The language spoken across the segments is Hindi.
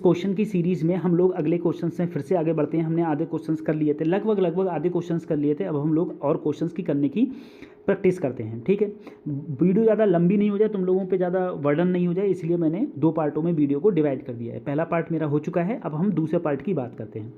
क्वेश्चन की सीरीज़ में हम लोग अगले क्वेश्चन से फिर से आगे बढ़ते हैं। हमने आधे क्वेश्चंस कर लिए थे, लगभग आधे क्वेश्चंस कर लिए थे। अब हम लोग और क्वेश्चंस की करने की प्रैक्टिस करते हैं, ठीक है। वीडियो ज़्यादा लंबी नहीं हो जाए, तुम लोगों पे ज़्यादा बर्डन नहीं हो जाए, इसलिए मैंने 2 पार्टों में वीडियो को डिवाइड कर दिया है। पहला पार्ट मेरा हो चुका है, अब हम दूसरे पार्ट की बात करते हैं।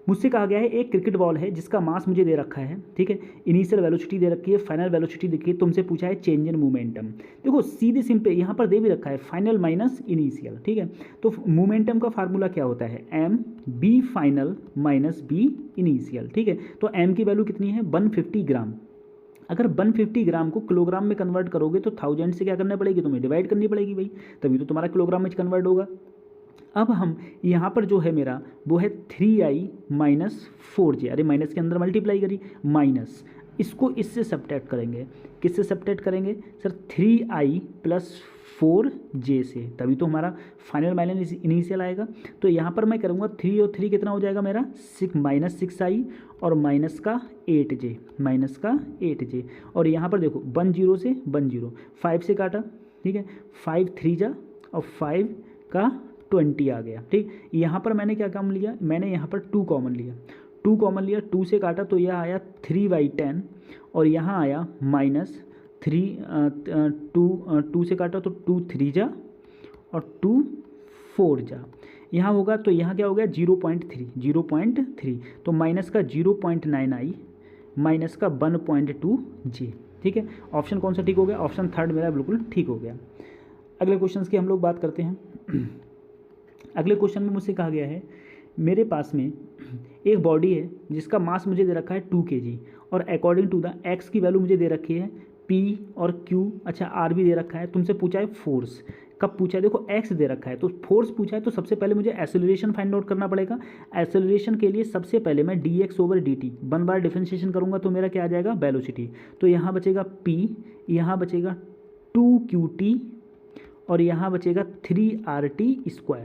मुझसे कहा गया है एक क्रिकेट बॉल है जिसका मास मुझे दे रखा है, ठीक है। इनिशियल वेलोसिटी दे रखी है, फाइनल वेलोसिटी देखिए, तुमसे पूछा है चेंज इन मोमेंटम। देखो सीधे सिंपल यहाँ पर दे भी रखा है फाइनल माइनस इनिशियल, ठीक है। तो मोमेंटम का फार्मूला क्या होता है, M V final minus V initial, ठीक है। तो एम की वैल्यू कितनी है 150 ग्राम। अगर 150 ग्राम को किलोग्राम में कन्वर्ट करोगे तो 1000 से क्या करना पड़ेगी, तुम्हें डिवाइड करनी पड़ेगी भाई, तभी तो तुम्हारा किलोग्राम में कन्वर्ट होगा। अब हम यहाँ पर जो है मेरा वो है 3i माइनस 4j, अरे माइनस के अंदर मल्टीप्लाई करी, माइनस इसको इससे सब्ट्रैक्ट करेंगे। किससे सब्ट्रैक्ट करेंगे सर, 3i प्लस 4j से, तभी तो हमारा फाइनल माइनस इनिशियल आएगा। तो यहाँ पर मैं करूँगा 3 और 3 कितना हो जाएगा मेरा 6 माइनस 6i और माइनस का 8j, और यहाँ पर देखो 1 0 से 1 0, 5 से काटा, ठीक है, 5 3 जा और 5 का 20 आ गया, ठीक। यहाँ पर मैंने क्या काम लिया, मैंने यहाँ पर 2 कॉमन लिया, 2 से काटा तो यह आया 3/10 और यहाँ आया माइनस 2 से काटा तो 2 3 जा और 2 4 जा, यहाँ होगा तो यहाँ क्या हो गया 0.3, तो माइनस का 0.9i माइनस का 1.2j, ठीक है। ऑप्शन कौन सा ठीक हो गया, ऑप्शन थर्ड मेरा बिल्कुल ठीक हो गया। अगले क्वेश्चन की हम लोग बात करते हैं। अगले क्वेश्चन में मुझसे कहा गया है मेरे पास में एक बॉडी है जिसका मास मुझे दे रखा है 2 kg और अकॉर्डिंग टू द एक्स की वैल्यू मुझे दे रखी है P और Q, अच्छा R भी दे रखा है। तुमसे पूछा है फोर्स, कब पूछा है, देखो एक्स दे रखा है तो फोर्स पूछा है, तो सबसे पहले मुझे एक्सेलरेशन फाइंड आउट करना पड़ेगा। एक्सेलरेशन के लिए सबसे पहले मैं dx/dt 1 बार डिफरेंशिएशन करूँगा तो मेरा क्या आ जाएगा वेलोसिटी, तो यहाँ बचेगा P, यहाँ बचेगा 2qt और यहाँ बचेगा 3RT²।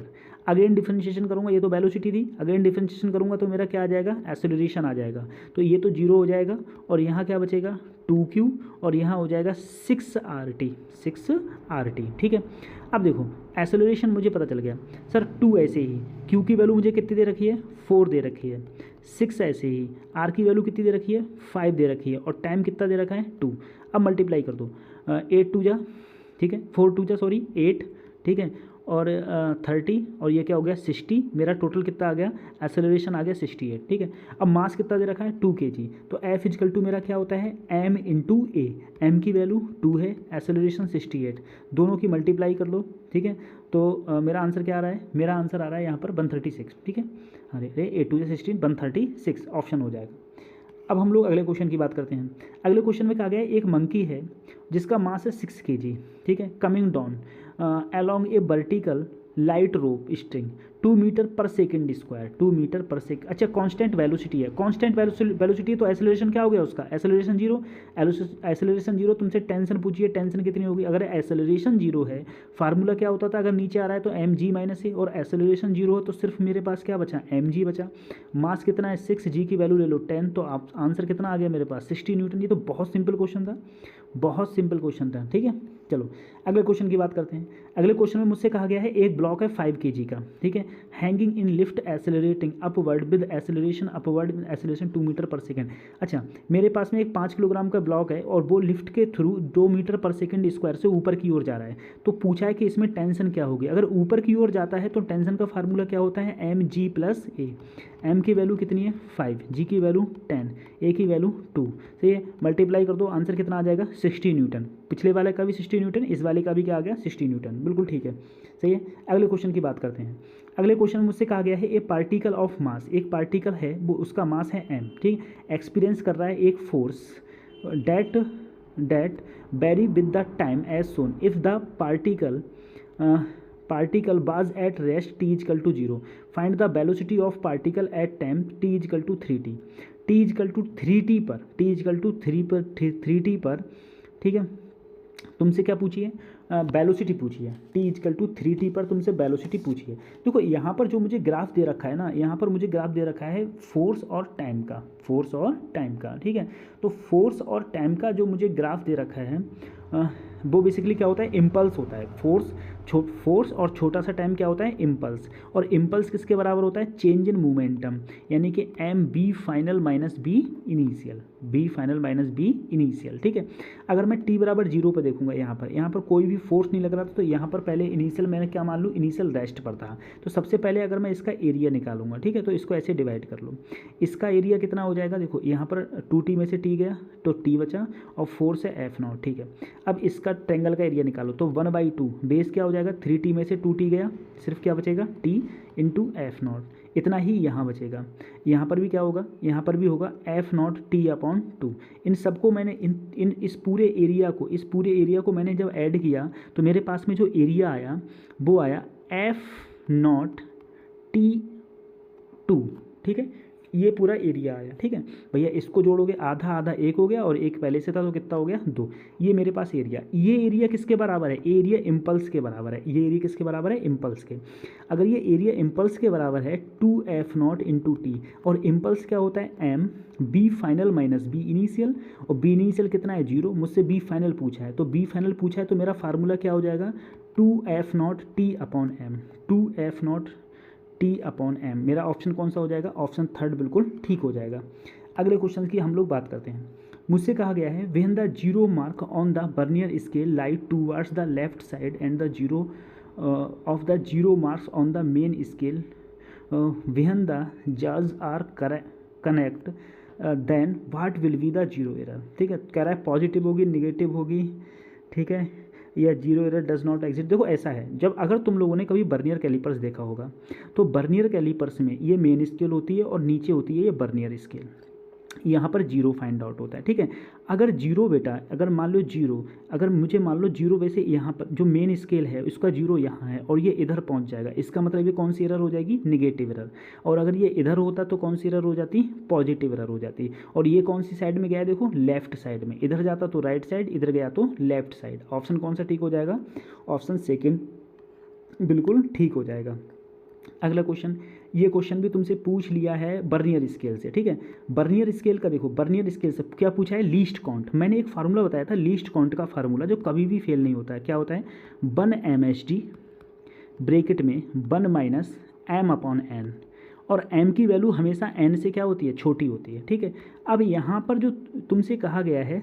अगेन डिफरेंशिएशन करूँगा, ये तो वेलोसिटी थी, अगेन डिफरेंशिएशन करूँगा तो मेरा क्या आ जाएगा एक्सेलरेशन आ जाएगा, तो ये तो 0 हो जाएगा और यहाँ क्या बचेगा 2q और यहाँ हो जाएगा 6RT, ठीक है। अब देखो एक्सेलरेशन मुझे पता चल गया सर, 2 ऐसे ही, q की वैल्यू मुझे कितनी दे रखी है 4 दे रखी है, 6 ऐसे ही, r की वैल्यू कितनी दे रखी है 5 दे रखी है और टाइम कितना दे रखा है 2। अब मल्टीप्लाई कर दो, 8 2 जा, ठीक है, 4 2 जा सॉरी 8, ठीक है, और 30 और ये क्या हो गया 60, मेरा टोटल कितना आ गया एक्सेलरेशन आ गया 68, ठीक है। अब मास कितना दे रखा है 2 kg, तो F इजकल टू मेरा क्या होता है m इंटू ए, एम की वैल्यू 2 है, एक्सेलरेशन 68, दोनों की मल्टीप्लाई कर लो, ठीक है। तो मेरा आंसर क्या आ रहा है, मेरा आंसर आ रहा है यहाँ पर 136, ठीक है। अरे 8 2 16 136 ऑप्शन हो जाएगा। अब हम लोग अगले क्वेश्चन की बात करते हैं। अगले क्वेश्चन में कहा गया है एक मंकी है जिसका मास है 6 kg, ठीक है, coming down along a vertical light rope string 2 metre per second square, 2 metre per second, अच्छा कांस्टेंट वेलोसिटी है, कांस्टेंट वेलोसिटी तो एक्सेलरेशन क्या हो गया उसका एक्सेलरेशन 0, एक्सेलरेशन 0, तुमसे टेंशन पूछिए, टेंशन कितनी होगी, अगर एक्सेलरेशन 0 है फार्मूला क्या होता था, अगर नीचे आ रहा है तो mg माइनस ए और एक्सेलरेशन 0 हो तो सिर्फ मेरे पास क्या बचा mg बचा। मास कितना है 6, g की वैल्यू ले लो 10, तो आप आंसर कितना आ गया मेरे पास 60 न्यूटन। ये तो बहुत सिंपल क्वेश्चन था, बहुत सिंपल क्वेश्चन था, ठीक है। चलो अगले क्वेश्चन की बात करते हैं। अगले क्वेश्चन में मुझसे कहा गया है एक ब्लॉक है 5 kg का, ठीक है, hanging in lift accelerating upward with acceleration upward with acceleration 2 metre per second. अच्छा मेरे पास में एक 5 किलोग्राम का ब्लॉक है और वो लिफ्ट के through 2 metre per second square से ऊपर की ओर जा रहा है, तो पूछा है कि इसमें टेंशन क्या होगी। अगर ऊपर की ओर जाता है तो टेंशन का फार्मूला क्या होता है mg प्लस ए, m की वैल्यू कितनी है 5, g की वैल्यू 10, a की वैल्यू 2, सही है, मल्टीप्लाई कर दो, आंसर कितना आ जाएगा 60 न्यूटन। पिछले वाले का भी 60 न्यूटन, इस वाले का भी क्या आ गया 60 न्यूटन, बिल्कुल ठीक है, सही है। अगले क्वेश्चन की बात करते हैं। अगले क्वेश्चन में मुझसे कहा गया है ए पार्टिकल ऑफ मास, एक पार्टिकल है वो उसका मास है m, ठीक, एक्सपीरियंस कर रहा है एक force that vary with the time as soon if the particle was at rest t equal to 0, find the velocity of particle at time t equal to 3t, t equal to 3t पर, t equal to 3t पर, ठीक है, तुमसे क्या पूछिए वेलोसिटी पूछिए, t इक्वल टू 3t पर तुमसे वेलोसिटी पूछिए। देखो यहाँ पर जो मुझे ग्राफ दे रखा है ना, यहाँ पर मुझे ग्राफ दे रखा है फोर्स और टाइम का, फोर्स और टाइम का, ठीक है। तो फोर्स और टाइम का जो मुझे ग्राफ दे रखा है वो बेसिकली क्या होता है, इम्पल्स होता है। फोर्स और छोटा सा टाइम क्या होता है, इम्पल्स। और इम्पल्स किसके बराबर होता है, चेंज इन मोमेंटम, यानी कि M V final minus V initial, V final minus V initial. ठीक है, अगर मैं टी बराबर 0 पर देखूंगा, यहाँ पर कोई भी फोर्स नहीं लग रहा था, तो यहाँ पर पहले इनिशियल मैंने क्या मान लूँ, इनिशियल रेस्ट पर था। तो सबसे पहले अगर मैं इसका एरिया निकालूंगा, ठीक है, तो इसको ऐसे डिवाइड कर लो। इसका एरिया कितना हो जाएगा, देखो यहाँ पर 2t में से t गया तो t बचा, और 4 से f0। ठीक है, अब इसका ट्रेंगल का एरिया निकालो, तो 1/2 बेस क्या हो जाएगा, 3t में से 2t गया, सिर्फ क्या बचेगा, t इंटू f0। इतना ही यहाँ बचेगा। यहाँ पर भी क्या होगा, यहाँ पर भी होगा f0 t/2। इन सबको मैंने इस पूरे एरिया को मैंने जब ऐड किया, तो मेरे पास में जो एरिया आया वो आया f0 t/2। ठीक है, ये पूरा एरिया आया। ठीक है भैया, इसको जोड़ोगे आधा आधा 1 हो गया, और 1 पहले से था तो कितना हो गया, 2। ये मेरे पास एरिया, ये एरिया किसके बराबर है, एरिया इम्पल्स के बराबर है। ये एरिया किसके बराबर है, इम्पल्स के। अगर ये एरिया इम्पल्स के बराबर है 2f0 इंटू टी, और इम्पल्स क्या होता है, M V final minus V initial, और बी इनिशियल कितना है, 0। मुझसे बी फाइनल पूछा है, तो बी फाइनल पूछा है, तो मेरा फार्मूला क्या हो जाएगा, 2f0 t/m, 2f0 t/m। मेरा ऑप्शन कौन सा हो जाएगा, ऑप्शन थर्ड बिल्कुल ठीक हो जाएगा। अगले क्वेश्चन की हम लोग बात करते हैं। मुझसे कहा गया है, when the zero mark on the vernier scale light towards the left side and the zero of the zero marks on the main scale, when the jaws are connect then what will be the zero error. ठीक है, कह रहा है पॉजिटिव होगी, निगेटिव होगी, ठीक है, या zero error does not exist. देखो ऐसा है, जब अगर तुम लोगों ने कभी बर्नियर कैलिपर्स देखा होगा, तो बर्नियर कैलिपर्स में ये मेन स्केल होती है और नीचे होती है ये बर्नियर स्केल। यहाँ पर 0 फाइंड आउट होता है। ठीक है, अगर 0 बेटा, अगर मान लो 0, अगर मुझे मान लो 0 वैसे यहाँ पर जो मेन स्केल है उसका 0 यहाँ है और ये इधर पहुँच जाएगा, इसका मतलब ये कौन सी एरर हो जाएगी, निगेटिव एरर। और अगर ये इधर होता तो कौन सी एरर हो जाती, पॉजिटिव एरर हो जाती। और ये कौन सी साइड में गया है, देखो लेफ्ट साइड में, इधर जाता तो राइट साइड, इधर गया तो लेफ्ट साइड। ऑप्शन कौन सा ठीक हो जाएगा, ऑप्शन सेकेंड बिल्कुल ठीक हो जाएगा। अगला क्वेश्चन, ये क्वेश्चन भी तुमसे पूछ लिया है बर्नियर स्केल से। ठीक है, बर्नियर स्केल का देखो, बर्नियर स्केल से क्या पूछा है, लीस्ट काउंट। मैंने एक फार्मूला बताया था लीस्ट काउंट का फार्मूला, जो कभी भी फेल नहीं होता है। क्या होता है, 1 MSD ब्रैकेट में 1 माइनस m/n, और m की वैल्यू हमेशा n से क्या होती है, छोटी होती है। ठीक है, अब यहाँ पर जो तुमसे कहा गया है,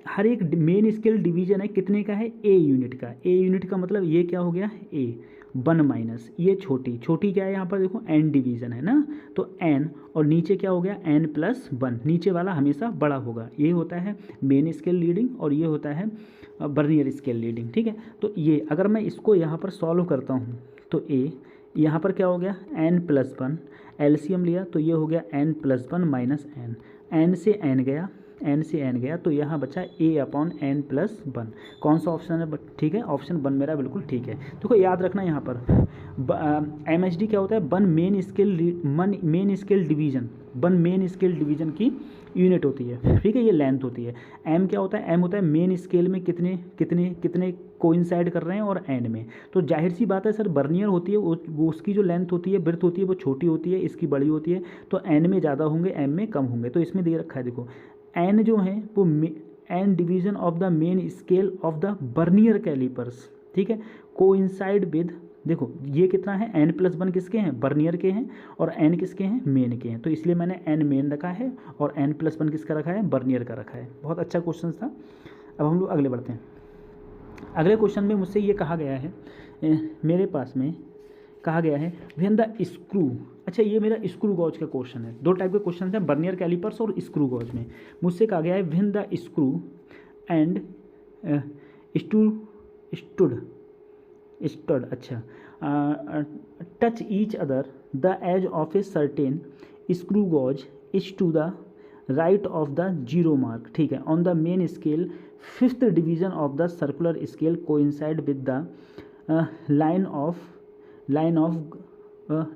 हर एक मेन स्केल डिवीजन है कितने का है, a यूनिट का। a यूनिट का मतलब ये क्या हो गया, a 1 माइनस ये छोटी क्या है, यहाँ पर देखो n डिवीज़न है ना, तो n, और नीचे क्या हो गया, n+1, नीचे वाला हमेशा बड़ा होगा। ये होता है मेन स्केल लीडिंग, और ये होता है बर्नियर स्केल लीडिंग। ठीक है, तो ये अगर मैं इसको यहाँ पर सॉल्व करता हूँ, तो a यहाँ पर क्या हो गया, n+1, एलसीएम लिया तो ये हो गया n+1 माइनस n से n गया, तो यहाँ बचा a/n+1। कौन सा ऑप्शन है, ठीक है, ऑप्शन 1 मेरा बिल्कुल ठीक है। देखो याद रखना, यहाँ पर MSD क्या होता है, 1 main scale division, 1 main scale division की यूनिट होती है। ठीक है, ये लेंथ होती है। m क्या होता है, m होता है मेन स्केल में कितने कोइंसाइड कर रहे हैं, और n में। तो जाहिर सी बात है सर, बर्नियर होती है वो उसकी जो लेंथ होती है, ब्रेथ होती है, वो छोटी होती है, इसकी बड़ी होती है, तो n में ज़्यादा होंगे, m में कम होंगे। तो इसमें दे रखा है, देखो n जो है वो n division of the main scale of the vernier callipers. ठीक है, कोइंसाइड विद, देखो ये कितना है, n+1 किसके हैं, बर्नियर के हैं, और n किसके हैं, मेन के हैं। तो इसलिए मैंने n मेन रखा है और n+1 किसका रखा है, बर्नियर का रखा है। बहुत अच्छा क्वेश्चन था। अब हम लोग आगे बढ़ते हैं। अगले क्वेश्चन में मुझसे ये कहा गया है, मेरे पास में कहा गया है, व्हेन द स्क्रू, अच्छा ये मेरा स्क्रू गॉज का क्वेश्चन है। 2 टाइप के क्वेश्चन हैं, बर्नियर कैलिपर्स और स्क्रू गॉज में। मुझसे कहा गया है, when the screw and stud अच्छा touch each other the edge of a certain screw gauge is to the right of the zero mark. ठीक है, on the main scale 5th division of the circular scale coincide with the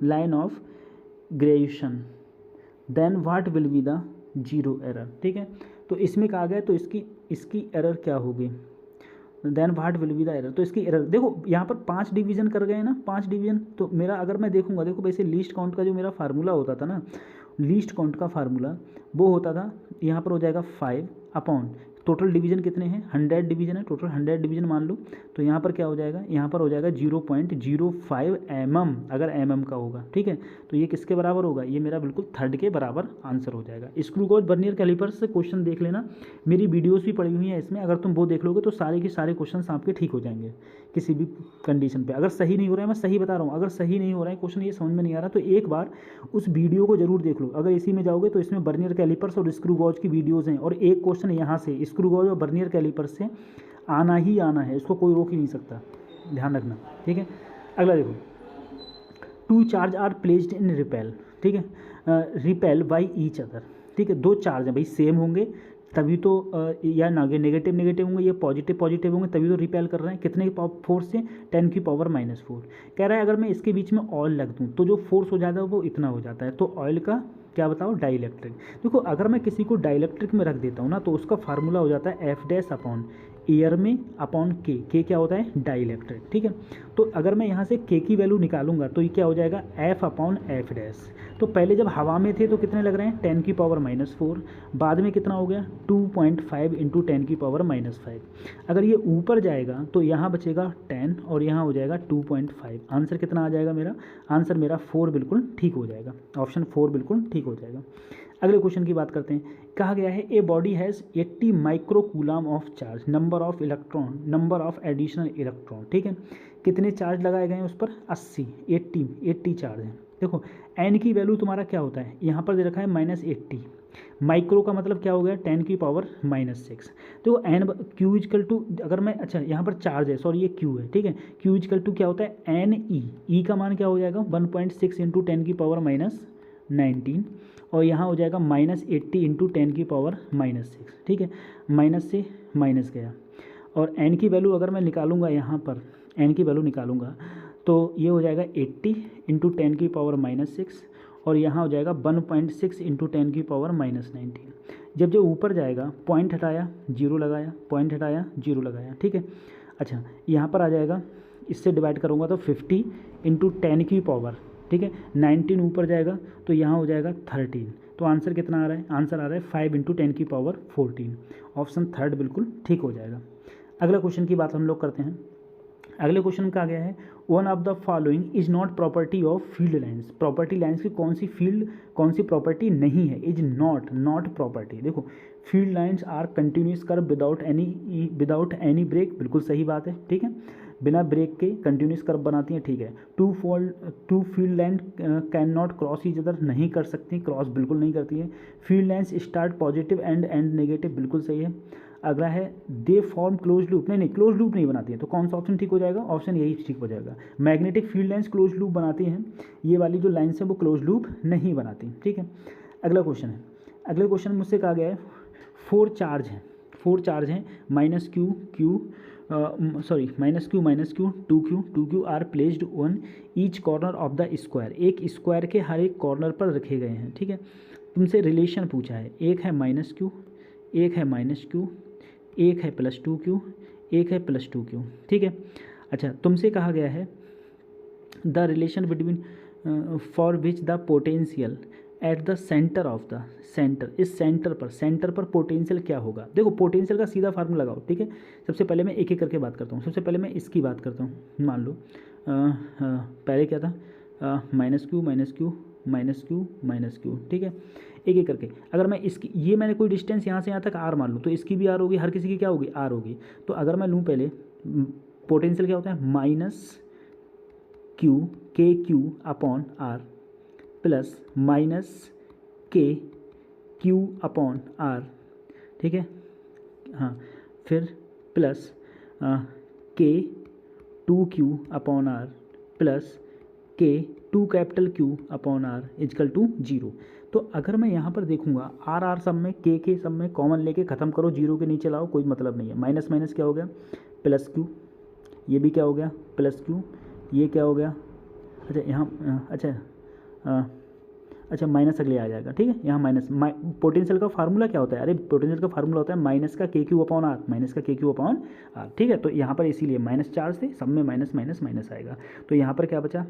line of graduation, then what will be the zero error. ठीक है, तो इसमें कहा गया, तो इसकी एरर क्या होगी, then what will be the error. तो इसकी एरर देखो, यहाँ पर 5 डिवीजन कर गए ना, 5 डिवीजन। तो मेरा अगर मैं देखूंगा, देखो वैसे लीस्ट काउंट का जो मेरा फार्मूला होता था ना, लीस्ट काउंट का फार्मूला वो होता था, यहाँ पर हो जाएगा 5 अपॉन टोटल डिवीजन कितने हैं, 100 डिवीजन है, टोटल 100 डिवीजन मान लो। तो यहाँ पर क्या हो जाएगा, यहाँ पर हो जाएगा 0.05 mm, अगर mm का होगा, ठीक है। तो ये किसके बराबर होगा, ये मेरा बिल्कुल थर्ड के बराबर आंसर हो जाएगा। स्क्रू गॉज वर्नियर कैलिपर्स से क्वेश्चन देख लेना, मेरी वीडियोज़ भी पड़ी हुई हैं इसमें, अगर तुम वो देख लोगे तो सारे के सारे क्वेश्चन आपके ठीक हो जाएंगे किसी भी कंडीशन पे। अगर सही नहीं हो रहा है, मैं सही बता रहा हूँ, अगर सही नहीं हो रहा है क्वेश्चन, ये समझ में नहीं आ रहा, तो एक बार उस वीडियो को जरूर देख लो। अगर इसी में जाओगे तो इसमें वर्नियर कैलिपर्स और स्क्रू गॉज की वीडियोज़ हैं, और एक क्वेश्चन यहाँ से स्क्रू गॉज और वर्नियर कैलिपर्स से आना ही आना है, इसको कोई रोक ही नहीं सकता, ध्यान रखना, ठीक है। अगला देखो, 2 charge are placed in repel, ठीक है, रिपेल बाई ईच अदर, ठीक है। 2 चार्ज हैं भाई, सेम होंगे तभी तो, या नेगेटिव नेगेटिव होंगे या पॉजिटिव पॉजिटिव होंगे तभी तो रिपेल कर रहे हैं। कितने की फोर्स से, 10 की पावर -4। कह रहा है अगर मैं इसके बीच में ऑयल रख दूँ तो जो फोर्स हो जाता है वो इतना हो जाता है। तो ऑयल का क्या बताओ, डाइलेक्ट्रिक। देखो अगर मैं किसी को डाइलेक्ट्रिक में रख देता हूँ ना, तो उसका फार्मूला हो जाता है F' अपॉन एयर में अपॉन के क्या होता है, डाइलेक्ट्रिक, ठीक है। तो अगर मैं यहाँ से के की वैल्यू निकालूंगा तो ये क्या हो जाएगा, F अपॉन F'। तो पहले जब हवा में थे तो कितने लग रहे हैं, 10 की पावर -4, बाद में कितना हो गया 2.5 इंटू 10 की पावर -5। अगर ये ऊपर जाएगा तो यहाँ बचेगा 10 और यहाँ हो जाएगा 2.5। आंसर कितना आ जाएगा मेरा, आंसर मेरा 4 बिल्कुल ठीक हो जाएगा, ऑप्शन 4 बिल्कुल ठीक हो जाएगा। अगले क्वेश्चन की बात करते हैं। कहा गया है a body has 80 microcoulomb of charge, number of electron, number of additional electron, ठीक है। कितने चार्ज लगाए गए हैं उस पर, 80 चार्ज हैं। देखो एन की वैल्यू तुम्हारा क्या होता है, यहाँ पर दे रखा है -80, माइक्रो का मतलब क्या हो गया, 10 की पावर -6। तो एन क्यू इजकल टू, अगर मैं, अच्छा यहाँ पर चार्ज है, सॉरी ये क्यू है, ठीक है। क्यू इजकल टू क्या होता है, एन ई का मान क्या हो जाएगा 1.6 इंटू 10 की पावर -19, और यहाँ हो जाएगा -80 इंटू 10 की पावर -6, ठीक है। माइनस से माइनस गया, और एन की वैल्यू अगर मैं निकालूंगा, यहाँ पर एन की वैल्यू निकालूंगा तो ये हो जाएगा 80 इंटू 10 की पावर -6, और यहाँ हो जाएगा 1.6 इंटू 10 की पावर -19। जब जो ऊपर जाएगा, पॉइंट हटाया 0 लगाया, पॉइंट हटाया 0 लगाया, ठीक है। अच्छा यहाँ पर आ जाएगा, इससे डिवाइड करूँगा तो 50 इंटू 10 की पावर, ठीक है, 19 ऊपर जाएगा तो यहाँ हो जाएगा 13। तो आंसर कितना आ रहा है, आंसर आ रहा है 5 इंटू 10 की पावर 14। ऑप्शन थर्ड बिल्कुल ठीक हो जाएगा। अगला क्वेश्चन की बात हम लोग करते हैं। अगले क्वेश्चन का गया है, one of the following is not property of field lines. Property lines की कौन सी प्रॉपर्टी नहीं है, इज नॉट प्रॉपर्टी। देखो field lines are continuous curve without any break, बिल्कुल सही बात है, ठीक है, बिना ब्रेक के कंटिन्यूस कर्व बनाती हैं, ठीक है। Two field line can not cross each other, नहीं कर सकती, क्रॉस बिल्कुल नहीं करती है। Field lines start positive and negative, बिल्कुल सही है। अगला है दे फॉर्म क्लोज लूप, नहीं क्लोज लूप नहीं बनाती है, तो कौन सा ऑप्शन ठीक हो जाएगा, ऑप्शन यही ठीक हो जाएगा। Magnetic field lines close loop बनाती हैं, ये वाली जो लाइन्स है वो क्लोज लूप नहीं बनाती, ठीक है। अगला क्वेश्चन है, अगले क्वेश्चन मुझसे कहा गया है 4 चार्ज हैं, -Q are placed on each corner of the square. एक स्क्वायर के हर एक कॉर्नर पर रखे गए हैं, ठीक है। तुमसे रिलेशन पूछा है, एक है -Q, एक है -Q, एक है +2Q, एक है +2Q, ठीक है। अच्छा तुमसे कहा गया है the relation between for which the potential at the centre of the centre, इस सेंटर पर पोटेंशियल क्या होगा। देखो पोटेंशियल का सीधा फार्मूला लगाओ, ठीक है। सबसे पहले मैं एक एक करके बात करता हूँ। सबसे पहले मैं इसकी बात करता हूँ, मान लो पहले क्या था, -Q, ठीक है, एक एक करके। अगर मैं इसकी, ये मैंने कोई डिस्टेंस यहाँ से यहाँ तक r मान लूँ, तो इसकी भी r होगी, हर किसी की क्या होगी, r होगी। तो अगर मैं लूँ पहले, पोटेंशियल क्या होता है, -Q upon r plus -Q upon r, ठीक है, हाँ, फिर plus K2Q upon r plus Q upon r equal to 0। तो अगर मैं यहाँ पर देखूँगा, r सब में के सब में कॉमन लेके ख़त्म करो, 0 के नीचे लाओ, कोई मतलब नहीं है। माइनस माइनस क्या हो गया, +Q, ये भी क्या हो गया, +Q, ये क्या हो गया, अच्छा यहाँ, अच्छा माइनस अगले आ जाएगा, ठीक है। यहाँ माइनस, पोटेंशियल का फार्मूला क्या होता है, अरे पोटेंशियल का फार्मूला होता है -K अपॉन r, ठीक है। तो यहाँ पर इसीलिए माइनस चार्ज थे, सब में माइनस आएगा। तो यहाँ पर क्या बचा,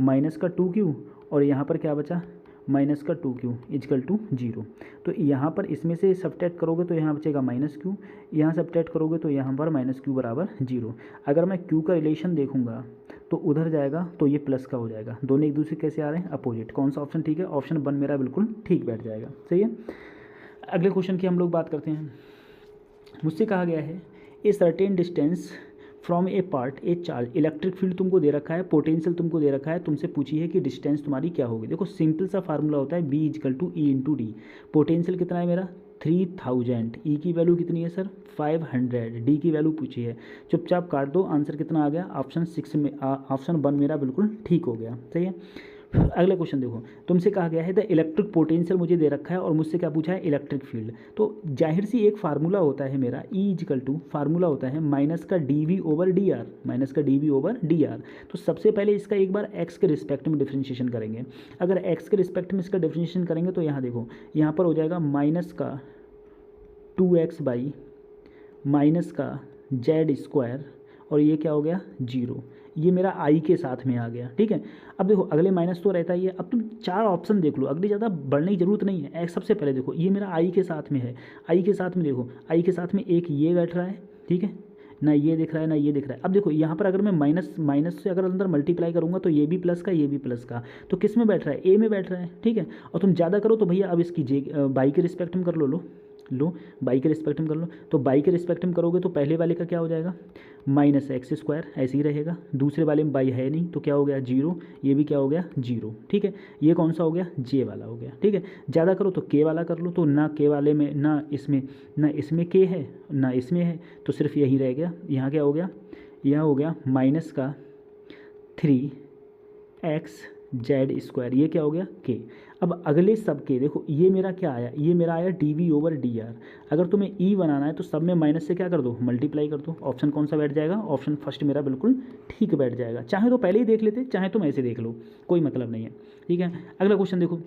-2Q, और यहाँ पर क्या बचा माइनस का 2q इजकल टू 0। तो यहाँ पर इसमें से सब्ट्रैक्ट करोगे तो यहाँ बचेगा -q, यहाँ सब्ट्रैक्ट करोगे तो यहाँ पर -q बराबर 0। अगर मैं q का रिलेशन देखूंगा तो उधर जाएगा तो ये प्लस का हो जाएगा। दोनों एक दूसरे कैसे आ रहे हैं, अपोजिट। कौन सा ऑप्शन ठीक है, ऑप्शन 1 मेरा बिल्कुल ठीक बैठ जाएगा। सही है। अगले क्वेश्चन की हम लोग बात करते हैं। मुझसे कहा गया है a certain distance from A part A charge, electric field तुमको दे रखा है, पोटेंशियल तुमको दे रखा है, तुमसे पूछी है कि डिस्टेंस तुम्हारी क्या होगी। देखो सिंपल सा फार्मूला होता है B equal to E into D. Potential कितना है मेरा 3000, E की वैल्यू कितनी है सर 500, डी की वैल्यू पूछी है। चुपचाप काट दो, आंसर कितना आ गया ऑप्शन 6 में, ऑप्शन 1 मेरा बिल्कुल ठीक हो गया। सही है। अगला क्वेश्चन देखो, तुमसे कहा गया है द इलेक्ट्रिक पोटेंशियल मुझे दे रखा है और मुझसे क्या पूछा है इलेक्ट्रिक फील्ड। तो जाहिर सी एक फार्मूला होता है मेरा E इजकल टू, फार्मूला होता है माइनस का dv over D R, minus का dv ओवर डी आर। तो सबसे पहले इसका एक बार x के रिस्पेक्ट में डिफ्रेंशिएशन करेंगे। अगर x के रिस्पेक्ट में इसका डिफ्रेंशिएशन करेंगे तो यहाँ देखो, यहाँ पर हो जाएगा माइनस का 2x बाई माइनस का z स्क्वायर और ये क्या हो गया 0। ये मेरा आई के साथ में आ गया। ठीक है। अब देखो अगले माइनस तो रहता ही है। अब तुम 4 ऑप्शन देख लो, अगली ज़्यादा बढ़ने की जरूरत नहीं है। सबसे पहले देखो ये मेरा आई के साथ में है, आई के साथ में देखो, आई के साथ में एक ये बैठ रहा है। ठीक है, ना ये दिख रहा है ना ये दिख रहा है। अब देखो यहाँ पर अगर मैं माइनस से अगर अंदर मल्टीप्लाई करूँगा तो ये भी प्लस का ये भी प्लस का, तो किस में बैठ रहा है ए में बैठ रहा है। ठीक है। और तुम ज़्यादा करो तो भैया अब इसकी बाई के रिस्पेक्ट में कर लो बाई के रिस्पेक्ट में कर लो। तो बाई के रिस्पेक्ट में करोगे तो पहले वाले का क्या हो जाएगा माइनस एक्स स्क्वायर, ऐसे ही रहेगा। दूसरे वाले में बाई है नहीं तो क्या हो गया 0, ये भी क्या हो गया 0। ठीक है। ये कौन सा हो गया जे वाला हो गया। ठीक है। ज़्यादा करो तो के वाला कर लो, तो ना के वाले में ना इसमें के है ना इसमें है, तो सिर्फ यही रह गया। यहाँ क्या हो गया, यहाँ हो गया माइनस का 3xz स्क्वायर, ये क्या हो गया के। अब अगले सब के देखो, ये मेरा क्या आया, ये मेरा आया dv ओवर डी आर। अगर तुम्हें e बनाना है तो सब में माइनस से क्या कर दो मल्टीप्लाई कर दो। ऑप्शन कौन सा बैठ जाएगा, ऑप्शन फर्स्ट मेरा बिल्कुल ठीक बैठ जाएगा। चाहे तो पहले ही देख लेते, चाहे तुम ऐसे देख लो, कोई मतलब नहीं है। ठीक है। अगला क्वेश्चन देखो,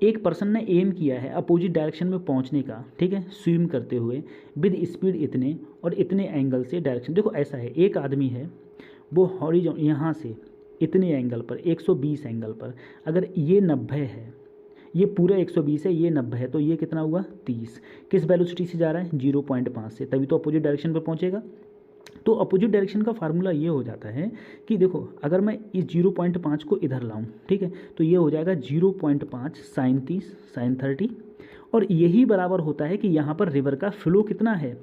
एक पर्सन ने एम किया है अपोजिट डायरेक्शन में पहुंचने का। ठीक है, स्विम करते हुए विद स्पीड इतने और इतने एंगल से डायरेक्शन। देखो ऐसा है, एक आदमी है वो हॉरिजॉन्टल यहाँ से इतने एंगल पर 120 एंगल पर, अगर ये 90 है, ये पूरा 120 है, ये 90 है, तो ये कितना हुआ 30। किस वेलोसिटी से जा रहा है 0.5 से, तभी तो अपोजिट डायरेक्शन पर पहुंचेगा। तो अपोजिट डायरेक्शन का फार्मूला ये हो जाता है कि देखो अगर मैं इस 0.5 को इधर लाऊं, ठीक है, तो ये हो जाएगा 0.5 sin 30 sin 30, और यही बराबर होता है कि यहाँ पर रिवर का फ्लो कितना है,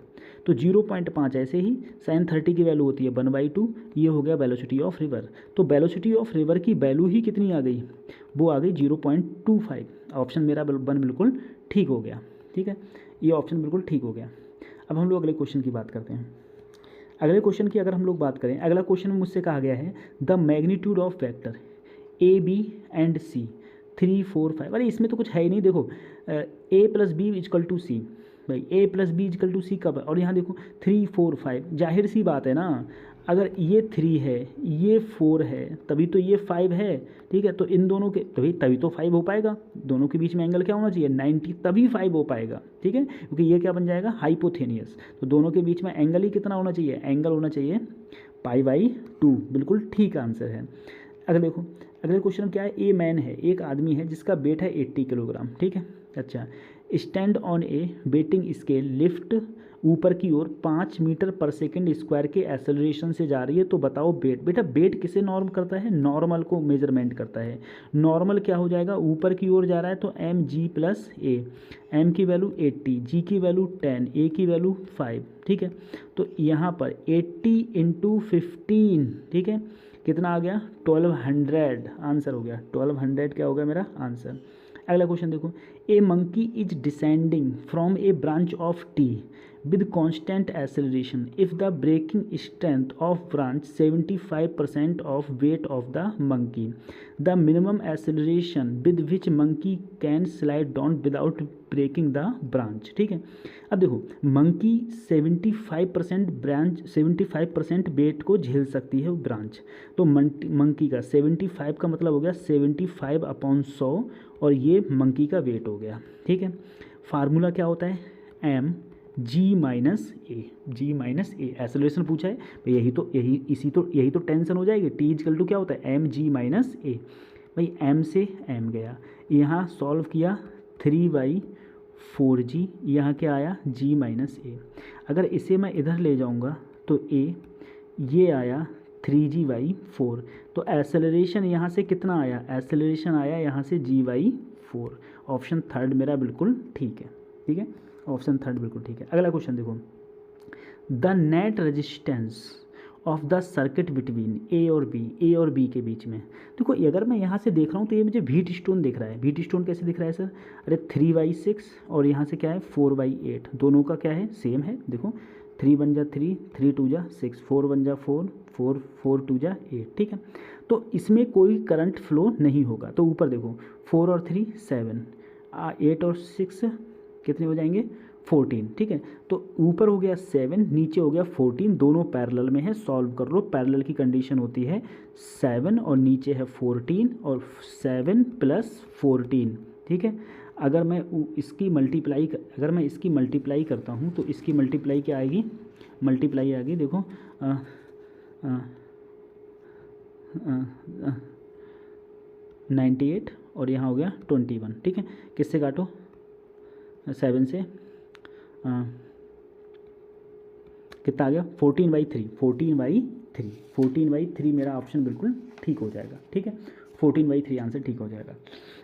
तो 0.5 ऐसे ही sin 30 की वैल्यू होती है 1/2, ये हो गया वेलोसिटी ऑफ रिवर। तो वेलोसिटी ऑफ रिवर की वैल्यू ही कितनी आ गई, वो आ गई 0.25। ऑप्शन मेरा 1 बिल्कुल ठीक हो गया। ठीक है, ये ऑप्शन बिल्कुल ठीक हो गया। अब हम लोग अगले क्वेश्चन की बात करते हैं। अगले क्वेश्चन की अगर हम लोग बात करें, अगला क्वेश्चन में मुझसे कहा गया है the magnitude of vector A B and C 3 4 5। अरे इसमें तो कुछ है ही नहीं। देखो a plus B equal to C, भाई a plus B equal to C कब है, और यहाँ देखो 3 4 5, जाहिर सी बात है ना, अगर ये 3 है ये 4 है तभी तो ये 5 है। ठीक है, तो इन दोनों के तभी तो 5 हो पाएगा। दोनों के बीच में एंगल क्या होना चाहिए 90, तभी 5 हो पाएगा। ठीक है, क्योंकि ये क्या बन जाएगा हाइपोथेनियस। तो दोनों के बीच में एंगल ही कितना होना चाहिए, एंगल होना चाहिए π/2, बिल्कुल ठीक आंसर है। अगर देखो अगले क्वेश्चन क्या है, ए मैन है, एक आदमी है जिसका वेट है 80 किलोग्राम। ठीक है, अच्छा, stand on A waiting scale, lift ऊपर की ओर 5 मीटर पर सेकंड स्क्वायर के एक्सेलरेशन से जा रही है। तो बताओ वेट, बेटा वेट किसे नॉर्म करता है, नॉर्मल को मेजरमेंट करता है। नॉर्मल क्या हो जाएगा, ऊपर की ओर जा रहा है तो mg प्लस ए, m की वैल्यू 80, g की वैल्यू 10, a की वैल्यू 5। ठीक है, तो यहाँ पर 80 × 15, ठीक है, कितना आ गया 1200, आंसर हो गया 1200, क्या हो गया मेरा आंसर। अगला क्वेश्चन देखो, a monkey is descending from a branch of tree with constant acceleration if the braking strength of branch 75% of weight of the monkey, the minimum acceleration with which monkey can slide down without breaking the branch। ठीक है, अब देखो मंकी 75% वेट को झेल सकती है वो ब्रांच, तो मंकी का 75 का मतलब हो गया 75/100 और ये मंकी का वेट हो गया। ठीक है, फार्मूला क्या होता है mg माइनस ए, एक्सेलरेशन पूछा है, यही तो टेंशन हो जाएगी। t इजकल टू क्या होता है mg माइनस ए, भाई m से m गया, यहाँ सॉल्व किया 3/4g, यहाँ क्या आया g माइनस ए। अगर इसे मैं इधर ले जाऊँगा तो a, ये आया 3g/4। तो एसेलरेशन यहाँ से कितना आया, एसेलरेशन आया यहाँ से g/4। ऑप्शन थर्ड मेरा बिल्कुल ठीक है, ठीक है, ऑप्शन थर्ड बिल्कुल ठीक है। अगला क्वेश्चन देखो, the net resistance of the circuit between A और बी के बीच में। देखो अगर मैं यहाँ से देख रहा हूँ तो ये मुझे व्हीट स्टोन दिख रहा है। व्हीट स्टोन कैसे दिख रहा है सर, अरे 3/6 और यहाँ से क्या है 4/8, दोनों का क्या है सेम है। देखो 3 1 जा 3, 3 2 जा 6, 4 1 जा 4, 4 4 2 जा 8, ठीक है। तो इसमें कोई करंट फ्लो नहीं होगा। तो ऊपर देखो 4 और 3 7, 8 और 6 कितने हो जाएंगे 14, ठीक है। तो ऊपर हो गया 7, नीचे हो गया 14, दोनों पैरेलल में है। सॉल्व कर लो, पैरेलल की कंडीशन होती है 7 और नीचे है 14 और 7 + 14, ठीक है। अगर मैं इसकी मल्टीप्लाई करता हूँ तो इसकी मल्टीप्लाई क्या आएगी, मल्टीप्लाई आएगी देखो 98 और यहाँ हो गया 21, ठीक है। किससे काटो 7 से, कितना आ गया 14/3, 14/3 मेरा ऑप्शन बिल्कुल ठीक हो जाएगा, ठीक है। 14/3 आंसर ठीक हो जाएगा।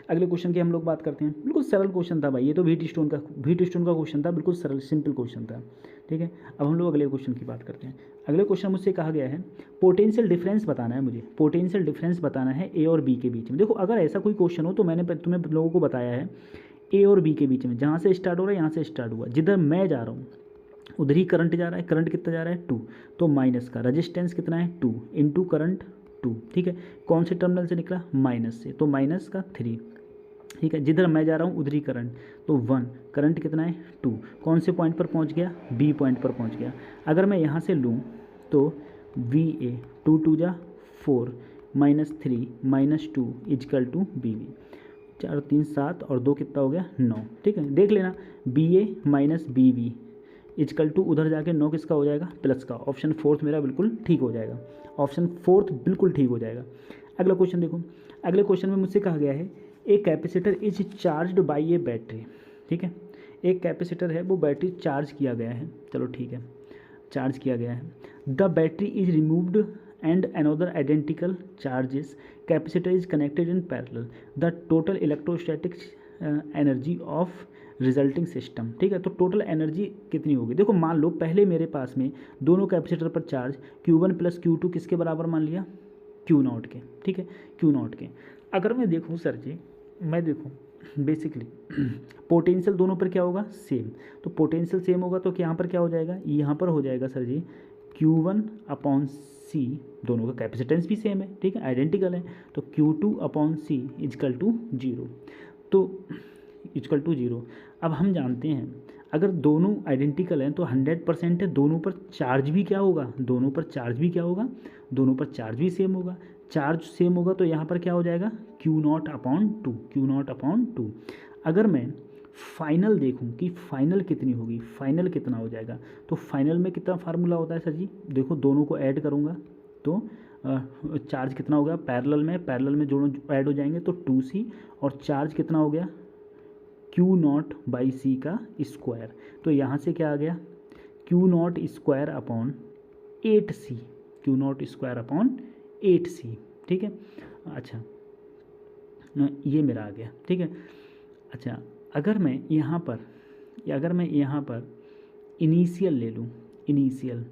अगले क्वेश्चन की हम लोग बात करते हैं। बिल्कुल सरल क्वेश्चन था भाई, ये तो व्हीट स्टोन का क्वेश्चन था, बिल्कुल सरल सिंपल क्वेश्चन था, ठीक है। अब हम लोग अगले क्वेश्चन की बात करते हैं। अगले क्वेश्चन मुझसे कहा गया है पोटेंशियल डिफरेंस बताना है, मुझे पोटेंशियल डिफरेंस बताना है ए और बी के बीच में। देखो अगर ऐसा कोई क्वेश्चन हो तो मैंने तुम्हें लोगों को बताया है ए और बी के बीच में, जहाँ से स्टार्ट हो रहा है यहाँ से स्टार्ट हुआ, जिधर मैं जा रहा हूँ उधर ही करंट जा रहा है। करंट कितना जा रहा है 2, तो माइनस का रजिस्टेंस कितना है 2 इंटू करंट 2, ठीक है। कौन से टर्मिनल से निकला माइनस से, तो माइनस का 3, ठीक है। जिधर मैं जा रहा हूँ उधर ही करंट, तो 1, करंट कितना है 2, कौन से पॉइंट पर पहुँच गया बी पॉइंट पर पहुँच गया। अगर मैं यहाँ से लूँ तो VA 2 2 जा 4 -3 -2 = BB, 4 3 7 और 2 कितना हो गया 9, ठीक है। देख लेना BA - BB = उधर जाके 9 किसका हो जाएगा प्लस का। ऑप्शन फोर्थ मेरा बिल्कुल ठीक हो जाएगा, ऑप्शन फोर्थ बिल्कुल ठीक हो जाएगा। अगला क्वेश्चन देखो, अगले क्वेश्चन में मुझसे कहा गया है a capacitor is charged bye A battery, ठीक है। एक कैपेसिटर है वो बैटरी चार्ज किया गया है, चलो ठीक है चार्ज किया गया है। The battery is removed and another identical charges capacitor is connected in parallel, the total electrostatic energy of resulting system, ठीक है। तो टोटल एनर्जी कितनी होगी, देखो मान लो पहले मेरे पास में दोनों कैपेसिटर पर चार्ज Q1 + Q2 किसके बराबर मान लिया Q0 के, ठीक है Q0 के। अगर मैं देखूँ सर जी, मैं देखूँ बेसिकली पोटेंशियल दोनों पर क्या होगा सेम, तो पोटेंशियल सेम होगा तो यहाँ पर क्या हो जाएगा, यहाँ पर हो जाएगा सर जी Q1/C, दोनों का कैपेसिटेंस भी सेम है, ठीक है आइडेंटिकल है, तो Q2/C = 0, तो = 0। अब हम जानते हैं अगर दोनों आइडेंटिकल हैं तो 100% है, दोनों पर चार्ज भी क्या होगा, दोनों पर चार्ज भी क्या होगा, दोनों पर चार्ज भी सेम होगा। चार्ज सेम होगा तो यहाँ पर क्या हो जाएगा Q0/2, Q0/2। अगर मैं फाइनल देखूँ कि फाइनल कितनी होगी, फाइनल कितना हो जाएगा, तो फाइनल में कितना फार्मूला होता है सर जी, देखो दोनों को ऐड करूँगा तो चार्ज कितना हो गया पैरेलल में दोनों ऐड हो जाएंगे तो 2C, और चार्ज कितना हो गया Q0/C का स्क्वायर, तो यहाँ से क्या आ गया Q0² 8C, ठीक है। अच्छा ये मेरा आ गया, ठीक है। अच्छा अगर मैं यहाँ पर इनिशियल ले लूँ, इनिशियल,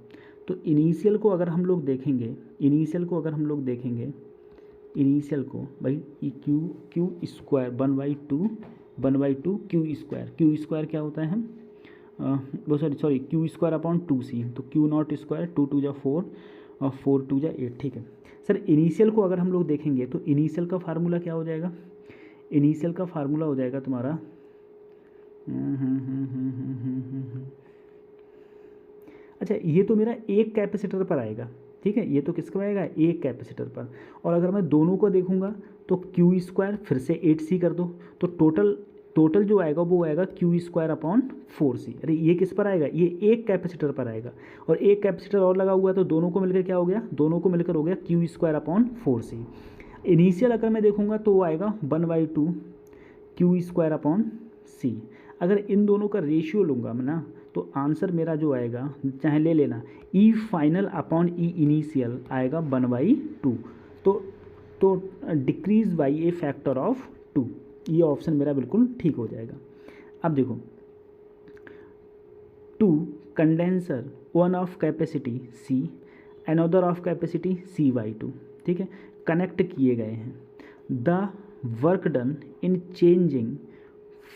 तो इनिशियल को अगर हम लोग देखेंगे, इनिशियल को भाई Q² 1/2 Q² क्या होता है वो सॉरी Q²/2C, तो Q0², 2 2 जा 4 और 4 2 जा 8, ठीक है। सर इनिशियल को अगर हम लोग देखेंगे तो इनिशियल का फार्मूला क्या हो जाएगा, इनिशियल का फार्मूला हो जाएगा तुम्हारा अच्छा ये तो मेरा एक कैपेसिटर पर आएगा, ठीक है, ये तो किसका आएगा एक कैपेसिटर पर। और अगर मैं दोनों को देखूंगा तो Q² फिर से 8C कर दो, तो टोटल जो आएगा वो आएगा Q²/4C। अरे ये किस पर आएगा, ये एक कैपेसिटर पर आएगा, और एक कैपेसिटर और लगा हुआ है तो दोनों को मिलकर क्या हो गया, दोनों को मिलकर हो गया Q²/4C। इनिशियल अगर मैं देखूँगा तो वो आएगा 1/2 क्यू स्क्वायर अपॉन सी। अगर इन दोनों का रेशियो लूँगा मैं ना तो आंसर मेरा जो आएगा, चाहे ले लेना, ई फाइनल अपॉन ई इनिशियल आएगा 1/2। तो decrease by A factor of 2, ये ऑप्शन मेरा बिल्कुल ठीक हो जाएगा। अब देखो 2 condenser, one of capacity C, another of capacity C/2, ठीक है, कनेक्ट किए गए हैं। The work done in changing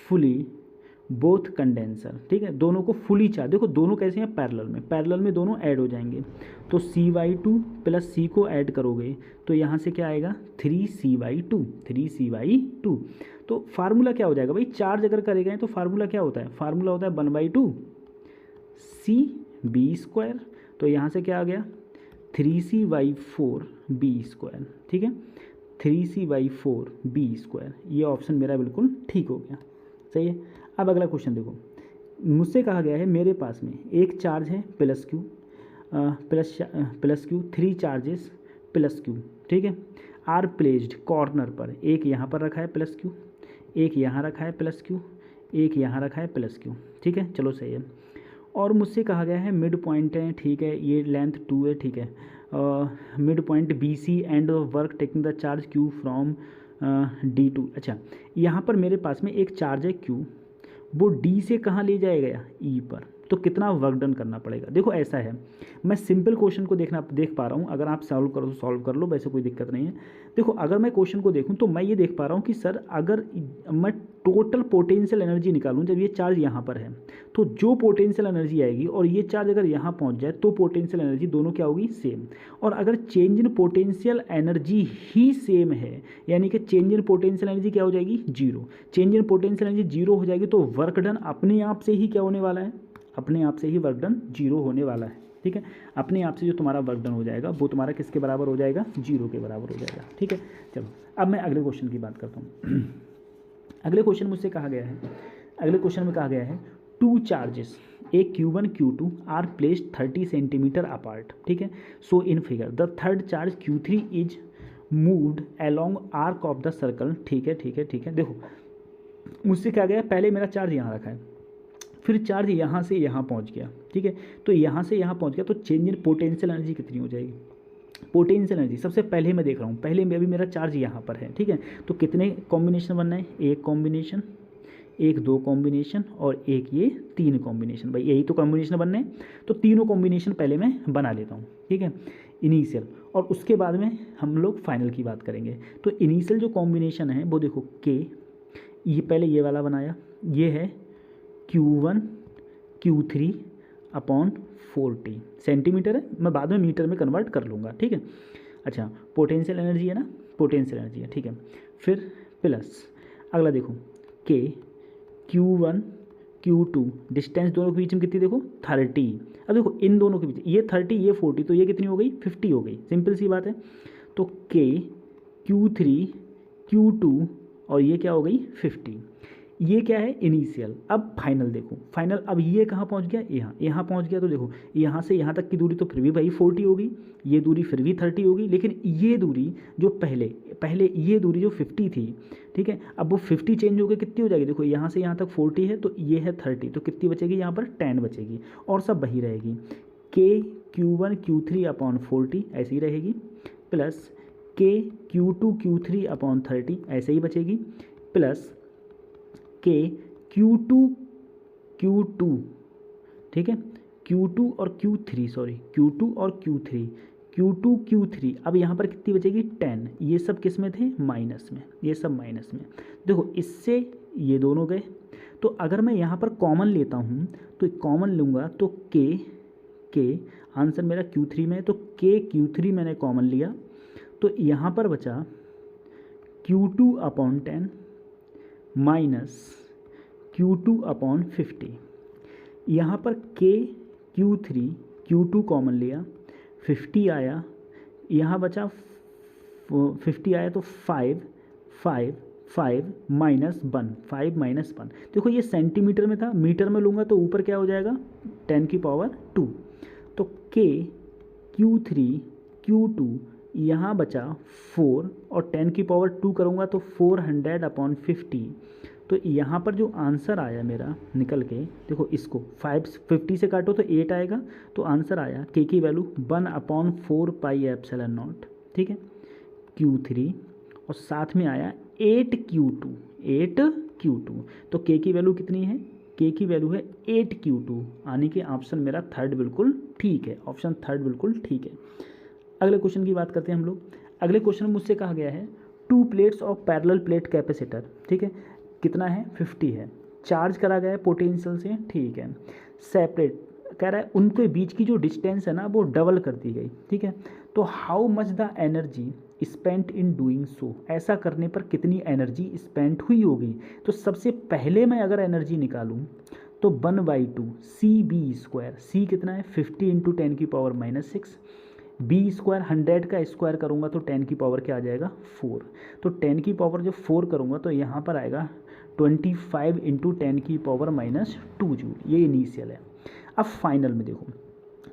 fully both condenser, ठीक है, दोनों को फुली चार्ज, देखो दोनों कैसे हैं, पैरेलल में दोनों ऐड हो जाएंगे। तो C/2 प्लस C को ऐड करोगे तो यहाँ से क्या आएगा 3C/2। तो फार्मूला क्या हो जाएगा भाई, चार्ज अगर करे गए तो फार्मूला क्या होता है, फार्मूला होता है 1/2 CB²। तो यहाँ से क्या आ गया 3C/4B², ठीक है, 3C/4B²। ये ऑप्शन मेरा बिल्कुल ठीक हो गया, सही है। अब अगला क्वेश्चन देखो, मुझसे कहा गया है मेरे पास में एक चार्ज है plus Q 3 charges plus Q, ठीक है, आर प्लेस्ड कॉर्नर पर, एक यहाँ पर रखा है प्लस क्यू, एक यहाँ रखा है प्लस क्यू, एक यहाँ रखा है प्लस क्यू, ठीक है, चलो सही है। और मुझसे कहा गया है मिड पॉइंट है, ठीक है, ये लेंथ 2 है, ठीक है, mid point BC and work taking the charge Q from D2। अच्छा, यहाँ पर मेरे पास में एक चार्ज है Q, वो D से कहाँ ले जाया गया E पर, तो कितना वर्क डन करना पड़ेगा। देखो ऐसा है, मैं सिंपल क्वेश्चन को देख पा रहा हूँ, अगर आप सॉल्व करो तो सॉल्व कर लो, वैसे कोई दिक्कत नहीं है। देखो अगर मैं क्वेश्चन को देखूँ तो मैं ये देख पा रहा हूँ कि सर अगर मैं टोटल पोटेंशियल एनर्जी निकालूँ, जब ये चार्ज यहाँ पर है तो जो पोटेंशियल एनर्जी आएगी और ये चार्ज अगर यहाँ पहुँच जाए तो पोटेंशियल एनर्जी दोनों क्या होगी, सेम। और अगर change in potential energy he same है, यानी कि चेंज इन पोटेंशियल एनर्जी क्या हो जाएगी, 0। चेंज इन पोटेंशियल एनर्जी 0 हो जाएगी तो वर्क डन अपने आप से ही क्या होने वाला है, अपने आप से ही वर्क डन 0 होने वाला है, ठीक है। अपने आप से जो तुम्हारा वर्क डन हो जाएगा वो तुम्हारा किसके बराबर हो जाएगा, 0 के बराबर हो जाएगा, ठीक है। चलो अब मैं अगले क्वेश्चन की बात करता हूँ। अगले क्वेश्चन मुझसे कहा गया है, अगले क्वेश्चन में कहा गया है 2 charges a Q1 Q2 are placed 30 centimetre apart, ठीक है। So in figure the third charge Q3 is moved along arc of the circle, ठीक है, ठीक है, ठीक है। देखो मुझसे कहा गया पहले मेरा चार्ज यहाँ रखा है, फिर चार्ज यहाँ से यहाँ पहुँच गया, ठीक है, तो यहाँ से यहाँ पहुँच गया तो चेंज इन पोटेंशियल एनर्जी कितनी हो जाएगी। पोटेंशियल एनर्जी सबसे पहले मैं देख रहा हूँ, पहले में अभी मेरा चार्ज यहाँ पर है, ठीक है, तो कितने कॉम्बिनेशन बनना है, एक कॉम्बिनेशन, एक 2 कॉम्बिनेशन और एक ये 3 कॉम्बिनेशन, भाई यही तो कॉम्बिनेशन बनने हैं। तो तीनों कॉम्बिनेशन पहले मैं बना लेता हूँ, ठीक है, इनिशियल, और उसके बाद में हम लोग फाइनल की बात करेंगे। तो इनिशियल जो कॉम्बिनेशन है वो देखो के, ये पहले ये वाला बनाया, ये है Q1 Q3 अपॉन 40 सेंटीमीटर है, मैं बाद में मीटर में कन्वर्ट कर लूँगा, ठीक है। अच्छा पोटेंशियल एनर्जी है ना, पोटेंशियल एनर्जी है, ठीक है। फिर प्लस अगला देखो के Q1 Q2, डिस्टेंस दोनों के बीच में कितनी देखो 30। अब देखो इन दोनों के बीच ये 30 ये 40, तो ये कितनी हो गई 50 हो गई, सिंपल सी बात है। तो के Q3 Q2 और ये क्या हो गई 50। ये क्या है इनिशियल। अब फाइनल देखो, फाइनल अब ये कहाँ पहुँच गया, यहाँ पहुँच गया। तो देखो यहाँ से यहाँ तक की दूरी तो फिर भी भाई 40 होगी, ये दूरी फिर भी 30 होगी, लेकिन ये दूरी जो पहले ये दूरी जो 50 थी, ठीक है, अब वो 50 चेंज होकर कितनी हो जाएगी, देखो यहाँ से यहाँ तक 40 है तो ये है 30, तो कितनी बचेगी यहाँ पर 10 बचेगी, और सब वही रहेगी। के Q1 Q3 अपॉन 40 ऐसे ही रहेगी, प्लस के Q2 Q3 अपॉन 30 ऐसे ही बचेगी, प्लस के Q2 ठीक है, Q2 और Q3 सॉरी Q2 और Q3 अब यहाँ पर कितनी बचेगी 10। ये सब किस में थे, माइनस में, ये सब माइनस में। देखो इससे ये दोनों गए, तो अगर मैं यहाँ पर कॉमन लेता हूँ तो कॉमन लूँगा तो के आंसर मेरा Q3 में है, तो के Q3 मैंने कॉमन लिया, तो यहाँ पर बचा Q2 upon 10 minus Q2 upon 50। यहाँ पर के Q2 कॉमन लिया, 50 आया, यहाँ बचा 50 आया, तो 5 माइनस 1। देखो ये सेंटीमीटर में था, मीटर में लूँगा तो ऊपर क्या हो जाएगा 10 की पावर 2। तो के Q3 Q2 यहाँ बचा 4 और 10 की पावर 2 करूँगा तो 400/50। तो यहाँ पर जो आंसर आया मेरा निकल के, देखो इसको 550 से काटो तो 8 आएगा, तो आंसर आया के की वैल्यू 1/4πε0, ठीक है, Q3, और साथ में आया 8Q2। तो के की वैल्यू कितनी है, के की वैल्यू है 8Q2, यानी कि ऑप्शन मेरा थर्ड बिल्कुल ठीक है, ऑप्शन थर्ड बिल्कुल ठीक है। अगले क्वेश्चन की बात करते हैं हम लोग। अगले क्वेश्चन में मुझसे कहा गया है 2 plates of parallel plate capacitor, ठीक है, कितना है 50 है, चार्ज करा गया है पोटेंशियल से, ठीक है, सेपरेट कह रहा है उनके बीच की जो डिस्टेंस है ना वो डबल कर दी गई, ठीक है। तो how much the energy spent in doing so, ऐसा करने पर कितनी एनर्जी स्पेंट हुई होगी। तो सबसे पहले मैं अगर एनर्जी निकालूं तो 1/2 CB², सी कितना है 50 × 10⁻⁻6, बी स्क्वायर 100 का स्क्वायर करूँगा तो 10 की पावर क्या आ जाएगा 4, तो 10 की पावर जब 4 करूँगा तो यहाँ पर आएगा 25 × 10⁻2 जूल, ये इनिशियल है। अब फाइनल में देखो,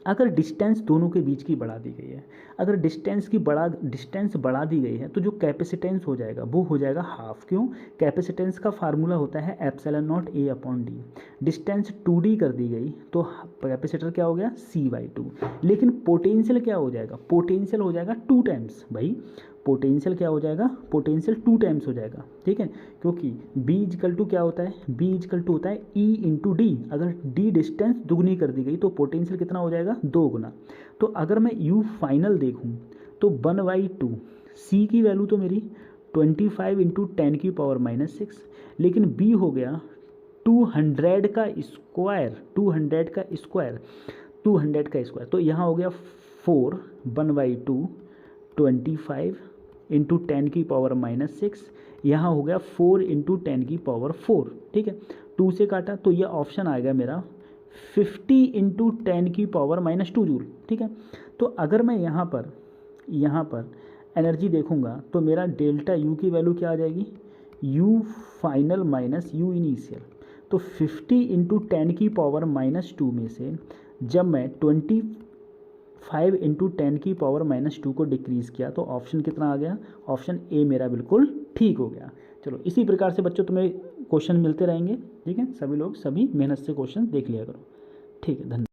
अगर डिस्टेंस दोनों के बीच की बढ़ा दी गई है, अगर डिस्टेंस बढ़ा दी गई है तो जो कैपेसिटेंस हो जाएगा वो हो जाएगा हाफ। क्यों, कैपेसिटेंस का फार्मूला होता है ε0 A/d। डिस्टेंस 2D कर दी गई तो कैपेसिटर क्या हो गया C/2। लेकिन पोटेंशियल क्या हो जाएगा, पोटेंशियल हो जाएगा 2 टाइम्स, भाई पोटेंशियल क्या हो जाएगा, पोटेंशियल 2 टाइम्स हो जाएगा, ठीक है, क्योंकि B = क्या होता है, B = होता है E × D। अगर D डिस्टेंस दुगनी कर दी गई तो पोटेंशियल कितना हो जाएगा 2 गुना। तो अगर मैं U फाइनल देखूं तो 1/2 C की वैल्यू तो मेरी 25 × 10⁻⁻6, लेकिन B हो गया 200 का स्क्वायर, तो यहाँ हो गया 4 1/2 25 × 10⁻⁻6, यहाँ हो गया 4 × 10⁻4, ठीक है, 2 से काटा तो ये ऑप्शन आएगा मेरा 50 × 10⁻2 जूल, ठीक है। तो अगर मैं यहाँ पर एनर्जी देखूँगा तो मेरा डेल्टा U की वैल्यू क्या आ जाएगी, U final minus U initial. तो 50 × 10⁻2 में से जब मैं 25 × 10⁻2 को डिक्रीज़ किया तो ऑप्शन कितना आ गया, ऑप्शन ए मेरा बिल्कुल ठीक हो गया। चलो इसी प्रकार से बच्चों तुम्हें क्वेश्चन मिलते रहेंगे, ठीक है, सभी लोग सभी मेहनत से क्वेश्चन देख लिया करो, ठीक है, धन्यवाद।